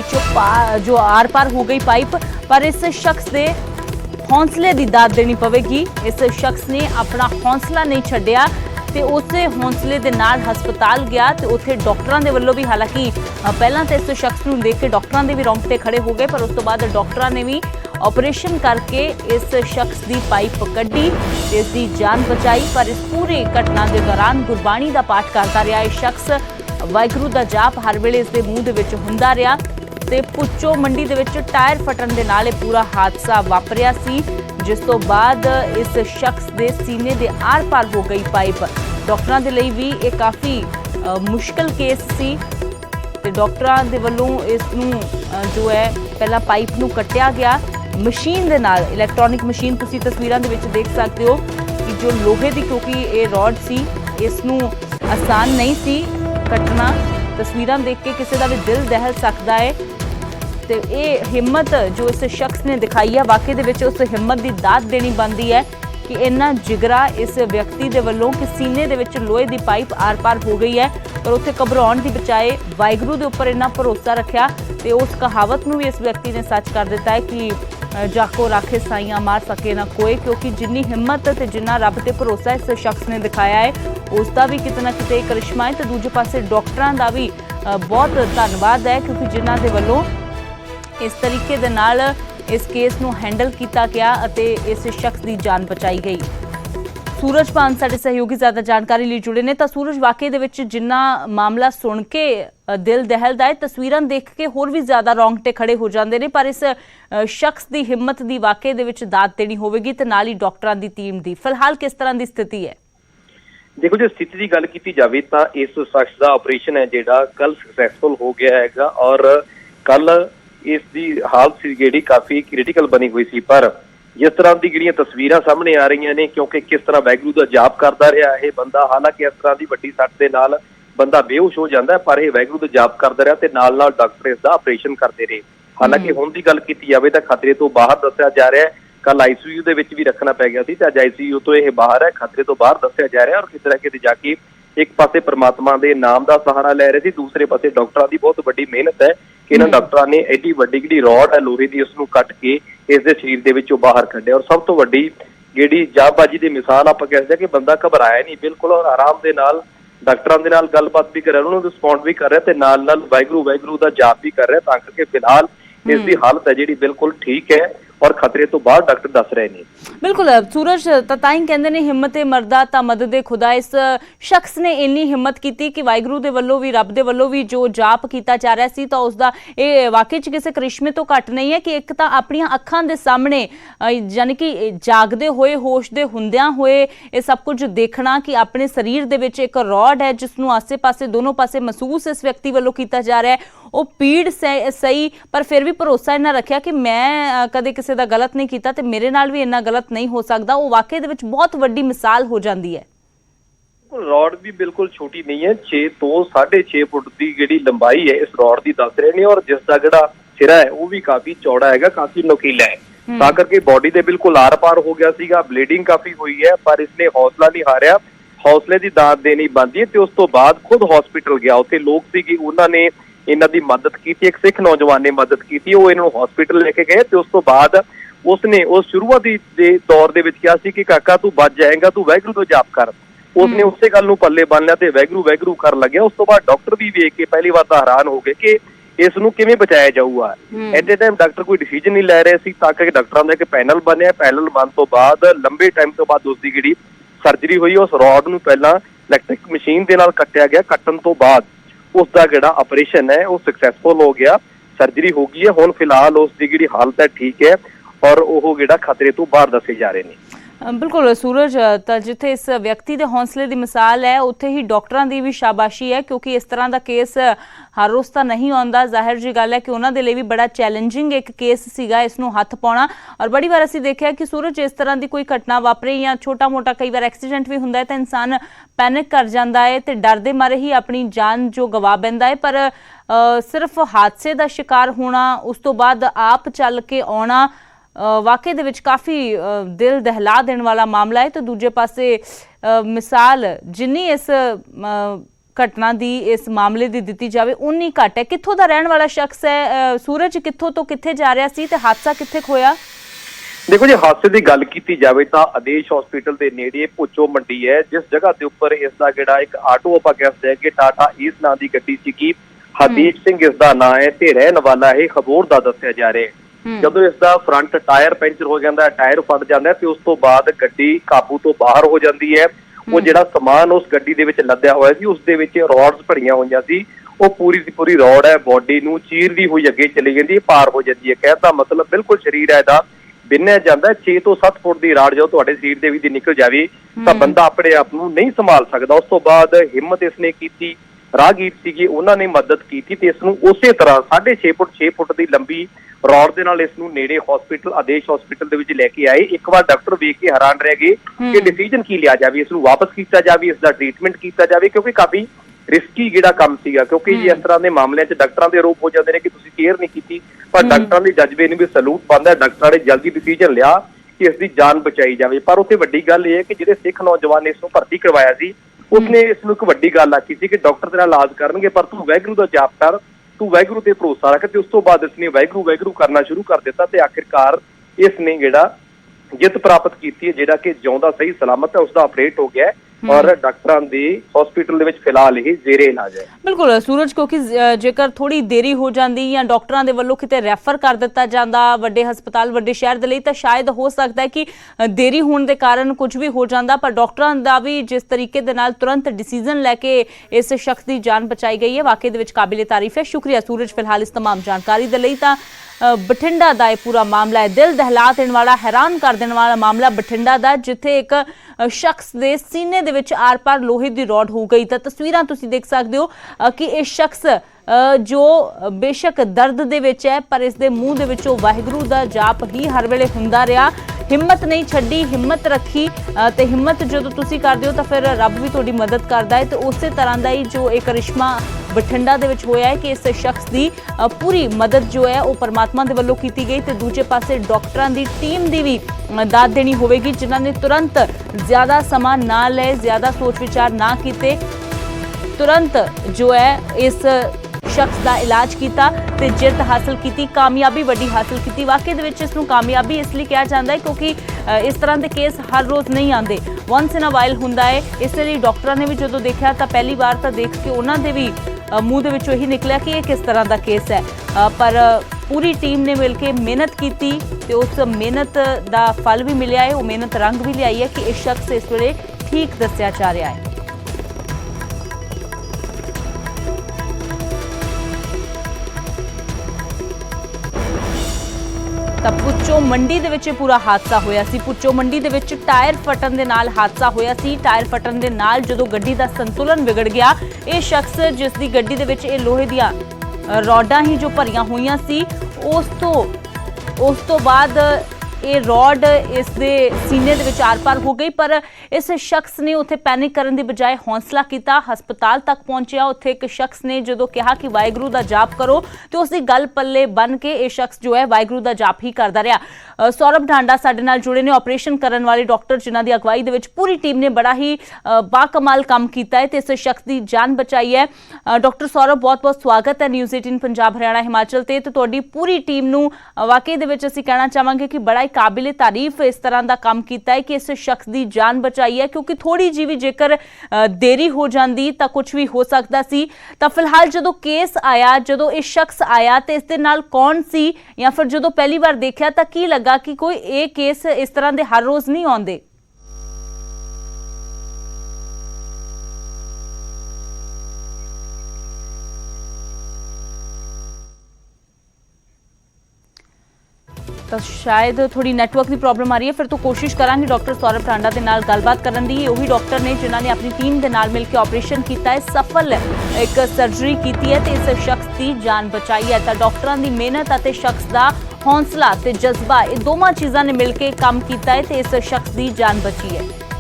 ਵਿੱਚੋਂ जो आर पार हो गई पाइप, पर इस शख्स के हौसले की दाद देनी पवेगी। इस शख्स ने अपना हौसला नहीं छड्डिया ते उसे हौसले के नाल हस्पताल गया ते उत्थे डॉक्टरां दे वल्लों भी, हालांकि पहलां तो इस शख्स नूं देख के डॉक्टरां दे भी रोंगटे खड़े हो गए, पर उस तो बाद डॉक्टरां ने भी ऑपरेशन करके इस शख्स की पाइप कड्ढी ते इसकी जान बचाई। पर इस पूरी घटना के दौरान गुरबाणी का पाठ करता रहा यह शख्स। वाहिगुरू का जाप हर वेले इसके मूँह दे विच हुंदा रहा ते पुच्चो मंडी दे विच टायर फटन दे नाल पूरा हादसा वापरिया सी, जिस तो बाद इस शख्स के सीने के आर पार हो गई पाइप। डॉक्टरां दे लई भी ये काफ़ी मुश्किल केस सी ते डॉक्टरां दे वल्लों इसनूं जो है पहला पाइप नूं कट्टिया गया मशीन दे नाल। इलैक्ट्रॉनिक मशीन तुसीं तस्वीरां दे विच देख सकते हो कि जो लोहे की, क्योंकि ये रॉड सी, इसनूं आसान नहीं सी कट्टना। तस्वीरां देख के किसी का भी दिल दहल सकता है ते ये हिम्मत जो इस शख्स ने दिखाई है, वाकई दे विच उस हिम्मत की दाद देनी बनती है कि इन्ना जिगरा इस व्यक्ति दे वल्लों कि सीने दे विच लोहे की पाइप आर पार हो गई है, पर उत्थे घबराउण की बजाय वाहिगुरू दे उपर इन्ना भरोसा रखा ते उस कहावत नूं भी इस व्यक्ति ने सच कर दिता है कि जाको राखे साइयां मार सके ना कोई, क्योंकि जिन्नी हिम्मत ते जिन्ना रब ते भरोसा इस शख्स ने दिखाया है उसका भी कितना किते करिश्मा है। तो दूजे पासे डॉक्टरां दा भी बहुत धन्नवाद है, क्योंकि जिन्हां दे वल्लों इस तरीके दे नाल इस केस नूं हैंडल किया गया अते इस शख्स की जान बचाई गई। सूरज पान साडे सहयोगी ज़्यादा जानकारी लिए जुड़े ने। तो सूरज, वाकई दे विच जिन्ना मामला सुन के दिल दहलदा है, तस्वीरां देख के होर भी ज़्यादा रोंगटे खड़े हो जाते हैं, पर इस शख्स की हिम्मत की वाकई दे विच दाद देनी होवेगी ते नाल ही डॉक्टरां दी टीम दी। फिलहाल किस तरह की स्थिति है? देखो, जो स्थिति की गल की जाए तो इस शख्स का ऑपरेशन है जिहड़ा कल सक्सैसफुल हो गया है और कल इसकी हालत जी काफ़ी क्रिटिकल बनी हुई सी। पर जिस तरह की जिहड़ियां तस्वीरां सामने आ रही ने, क्योंकि किस तरह वाहिगुरू का जाप करता रहा है बंदा, हालांकि इस तरह की वड्डी सट के नाल बंदा बेहोश हो जाता है, पर यह वाहिगुरू का जाप करता रहा तो नाल नाल डॉक्टर इसका ऑपरेशन करते रहे। हालांकि हुण की गल की जाए तो खतरे तो बाहर दस्सिया जा रहा है। कल ICU दे विच भी रखना पै गया सी ते अज ICU तो यह बाहर है, खतरे तो बाहर दस्सिया जा रहा है। और किसी ना किते जाके एक पासे परमात्मा के नाम का सहारा लै रहे थे, दूसरे पासे डॉक्टरों की बहुत बड़ी मेहनत है कि इन्होंने डॉक्टरों ने एडी वड्डी जिहड़ी रॉड है लोहे की उसनूं कट के इसके शरीर के विचों बाहर कढ़िया। और सब तो वड्डी जिहड़ी जाबाजी की मिसाल आपां कह सकते हैं कि बंदा घबराया नहीं बिल्कुल, और आराम के नाल डॉक्टरों के नाल गलबात भी कर रहा, उन्होंने रिस्पॉन्ड भी कर रहा ते नाल नाल वाहिगुरू वाहिगुरू का जाप भी कर रहा, तां करके फिलहाल इसकी हालत है जिहड़ी बिल्कुल ठीक है और खतरे तो बाहर डॉक्टर दस रहे हैं। बिल्कुल सूरज, ताई कहते ने हिम्मत मरदा ता मदद खुदा। इस शख्स ने इन्नी हिम्मत की कि वाहिगुरू दे वल्लों भी रब दे वल्लों भी जो जाप किया जा रहा सी तो उसका ये वाकई च किसी करिश्मे तो घट नहीं है कि एक तो अपनियां अखां दे सामने यानी कि जागदे होए होश दे हुंदियां होए ये सब कुछ देखना कि अपने शरीर दे विच एक रॉड है जिसनूं आसे पासे दोनों पासे महसूस इस व्यक्ति वल्लों किया जा रहा है, वो पीड़ सही, पर फिर भी भरोसा इन्ना रखिया कि मैं कदे किसी का गलत नहीं किया तो मेरे नाल भी इन्ना गलत नहीं हो सकता। वो वाकई दे विच बहुत वड्डी मिसाल हो जाती है। रॉड भी बिल्कुल छोटी नहीं है, 6 तो 6.5 फुट की जिहड़ी लंबाई है इस रॉड की दस रहे हैं, और जिसका जिहड़ा सिरा है वो भी काफी चौड़ा है, काफी नुकीला है, तां करके बॉडी दे बिल्कुल आर पार हो गया सीगा। ब्लीडिंग काफी हुई है, पर इसने हौसला नहीं हारिया, हौसले की दाद देनी बनती है। तो उस तो बाद खुद हॉस्पिटल गया, उत्थे लोग सीगे उन्होंने इन्हां दी मदद की, एक सिख नौजवान ने मदद की, वो इन्हों हॉस्पिटल लेके गए। तो उस तो बाद उसने उस शुरुआती दौर दे विच कहा सी कि काका तू बच जाएगा, तू वाहिगुरू तो जाप कर। उसने उसे गल नूं पल्ले बन लिया ते वाहिगुरू वाहिगुरू कर लग्या। उस तो बाद डॉक्टर भी वेख के पहली बार तो हैरान हो गए कि इस नूं किवें बचाया जाऊगा। एट ए टाइम डॉक्टर कोई डिसीजन नहीं लै रहे सी, तां करके डॉक्टरां दा एक पैनल बनिया। पैनल बन तो बाद लंबे टाइम तो बाद उसकी जिहड़ी सर्जरी हुई, उस रॉड नूं पहलां इलैक्ट्रिक मशीन दे नाल कट्टिया गया, कट्टण तो बाद उसका जिहड़ा ऑपरेशन है वो सक्सैसफुल हो गया, सर्जरी हो गई है। हुण फिलहाल उसकी जिहड़ी हालत है ठीक है और वो जिहड़ा खतरे तो बाहर दसे जा रहे हैं। बिल्कुल सूरज, तो जिथे इस व्यक्ति के हौसले की मिसाल है उत्थे ही डॉक्टरों की भी शाबाशी है, क्योंकि इस तरह का केस हर रोज़ तो नहीं आता। जाहिर जी गल है कि उन्होंने लिए भी बड़ा चैलेंजिंग एक केस सीगा इसनूं हथ पाउणा। और बड़ी बार असीं देखिया कि सूरज इस तरह की कोई घटना वापरे या छोटा मोटा कई बार एक्सीडेंट भी हुंदा है तो इंसान पैनिक कर जाता है तो डर दे मारे ही अपनी जान जो गवा बैंदा है, पर सिर्फ हादसे का शिकार होना उस तो बाद आप चल के आना वाकई दे विच काफ़ी दिल दहला देने वाला मामला है। तो दूजे पासे मिसाल जिन्नी इस घटना दी इस मामले दी दित्ती जावे उन्नी घट है। कित्थों दा रहण वाला शख्स है सूरज, कित्थों तो कित्थे जा रहा सी ते हादसा कित्थे होया? देखो जी, हादसे की गल की जाए तो आदेश हॉस्पिटल के नेड़े भुच्चो मंडी है, जिस जगह के उपर इसका जिहड़ा एक आटो आप कह सकते हैं कि टाटा ईस नाम की गड्डी सी, हरदीप सिंह इसका नाम है ते रहन वाला है खबोर का दस्या जा रहा है। जदों इसका फ्रंट टायर पैंचर हो जाता है, टायर फट जाता है तो उस तो बाद गड्डी काबू तो बाहर हो जाती है। वो जिहड़ा समान उस गड्डी दे विच लद्या होया सी, उस दे विच रॉड्स भरियां होईयां सी, वो पूरी की पूरी रॉड है बॉडी नूं चीरदी हुई अगे चली जाती है, पार हो जाती है। कहण दा मतलब बिल्कुल शरीर है इहदा बिन्निया जाता है। 6 तो 7 फुट की राड़ जो तुहाडे शरीर दे विच निकल जाए तो बंदा अपने आप नूं नहीं संभाल सकता। उस तो बाद हिम्मत इसने की, राहगीर सीगे उन्हां ने मदद की ते इसनूं उसे तरह 6.5 फुट 6 फुट की लंबी रॉड दे नाल इसनूं नेड़े हॉस्पिटल आदेश हॉस्पिटल दे विच लैके आए। एक बार डॉक्टर वेख के हैरान रह गए कि डिसीजन की लिया जाए, इसनूं वापस किया जाए, इसका ट्रीटमेंट किया जाए, क्योंकि काफी रिस्की जिहड़ा काम सीगा। क्योंकि जी इस तरह के मामलों च डॉक्टरों के आरोप हो जाते हैं कि तुसीं केयर नहीं की, पर डॉक्टरों के जज्बे नूं भी सलूट पाउंदा है। डॉक्टरों ने जल्दी डिसीजन लिया कि इसकी जान बचाई जाए। पर उत्थे वड्डी गल यह है कि जिहड़े सिख नौजवान ने इसनूं भर्ती करवाया सी, उसने इसनूं एक वड्डी गल आखी सी कि डॉक्टर तेरा इलाज करनगे पर तू वाहिगुरू दा जाप कर, तू वाहिगुरू ते भरोसा रख। ते उस तो बाद इसने वाहिगुरू वाहिगुरू करना शुरू कर दिता ते आखिरकार इसने जिहड़ा जित प्राप्त की है, जिहड़ा कि जिउंदा सही सलामत है, उसका ऑपरेट हो गया और डॉक्टरां दी हॉस्पिटल दे विच फिलहाल ही जेरे इलाज है। बिल्कुल सूरज, क्योंकि जेकर थोड़ी देरी हो जाती या डॉक्टरां दे वल्लों किते रैफर कर दिता जांदा वड्डे हस्पताल वड्डे शहर दे लई तां शायद हो सकता है कि देरी होने के कारण कुछ भी हो जाता, पर डॉक्टरां दा भी जिस तरीके दे नाल तुरंत डिसीजन लैके इस शख्स की जान बचाई गई है, वाकई दे विच काबिले तारीफ है। शुक्रिया सूरज फिलहाल इस तमाम जानकारी दे लई। तां बठिंडा का यह पूरा मामला है, दिल दहला देने वाला, हैरान कर देने वाला मामला बठिंडा का, जिथे एक शख्स के सीने दे विच आर पार लोहे की रॉड हो गई। तो तस्वीरां तुसीं देख सकते हो कि यह शख्स जो बेशक दर्द दे विच है पर इसके मूँह दे विचों वाहिगुरू दा जाप ही हर वेले हुंदा रहा, हिम्मत नहीं छड्डी, हिम्मत रखी। तो हिम्मत जो तुसीं करदे हो तो फिर रब भी तुहाडी मदद करदा है। तो उस तरह का ही जो एक करिश्मा बठिंडा दे विच होया है कि इस शख्स की पूरी मदद जो है वो परमात्मा दे वल्लों कीती गई। तो दूजे पासे डॉक्टरां दी टीम दी भी दाद देनी होवेगी, जिन्हां ने तुरंत ज़्यादा समा ना ले, ज़्यादा सोच विचार ना कीते, तुरंत जो है इस शख्स का इलाज किया ते जित हासिल की, कामयाबी वड्डी हासिल की। वाकई दे विच इसनूं कामयाबी इसलिए कहा जाता है क्योंकि इस तरह के केस हर रोज़ नहीं आते, वंस इन अ वाइल हुंदा है। इसलिए डॉक्टरों ने भी जो देखा तो पहली बार तो देख के उन्होंने भी मूँह दे विचों यही निकलिया कि यह किस तरह का केस है। पर पूरी टीम ने मिल के मेहनत की तो उस मेहनत का फल भी मिलया है, वो मेहनत रंग भी लियाई है कि इस शख्स इस वेले ठीक दस्या जा रहा है। पुच्चो मंडी दे विच पूरा हादसा होया सी। पुच्चो मंडी दे विच टायर फटन दे नाल हादसा होया सी। टायर फटन दे नाल जदों गड्डी दा संतुलन बिगड़ गया, ये शख्स जिस दी गड्डी दे विच ये लोहे दियां रॉडां ही जो भरियां होईयां सी, उस तो बाद ये रॉड इस दे सीने दे विच आर पार हो गई। पर इस शख्स ने उत्थे पैनिक करन दी बजाय हौसला किया, हस्पताल तक पहुंचया। उत्थे एक शख्स ने जदों कहा कि वाहिगुरू दा जाप करो तो उसकी गल पल्ले बन के ये शख्स जो है वाहिगुरू दा जाप ही करदा रहा। सौरभ ढांडा साडे नाल जुड़े ने, ऑपरेशन करन वाले डॉक्टर, जिन्हां दी अगवाई दे विच पूरी टीम ने बड़ा ही बाकमाल काम कीता है ते इस शख्स की जान बचाई है। डॉक्टर सौरभ, बहुत बहुत स्वागत है न्यूज़ 18 पंजाब हरियाणा हिमाचल ते तुहाडी पूरी टीम नूं वाकई दे विच असीं कहना चाहांगे कि बड़ा काबिले तारीफ इस तरह का काम किया है कि इस शख्स की जान बचाई है, क्योंकि थोड़ी जी भी जेकर देरी हो जाती तो कुछ भी हो सकता सी। तो फिलहाल जो केस आया, जो इस शख्स आया तो इस दे नाल कौन सी, या फिर जो पहली बार देखा तो की लगा कि कोई एक केस इस तरह के हर रोज नहीं आते? तो शायद थोड़ी नैटवर्क की प्रॉब्लम आ रही है, फिर तो कोशिश करांगे डॉक्टर सौरभ ढांडा के नाल गलबात करन दी। वही डॉक्टर ने जिन्होंने अपनी टीम के नाल मिलकर ऑपरेशन किया है, सफल एक सर्जरी की है तो इस शख्स की जान बचाई है। तो डॉक्टरों की मेहनत और शख्स का हौसला ते जज्बा, ये दोवां चीज़ों ने मिलकर काम किया है तो इस शख्स की जान बची है।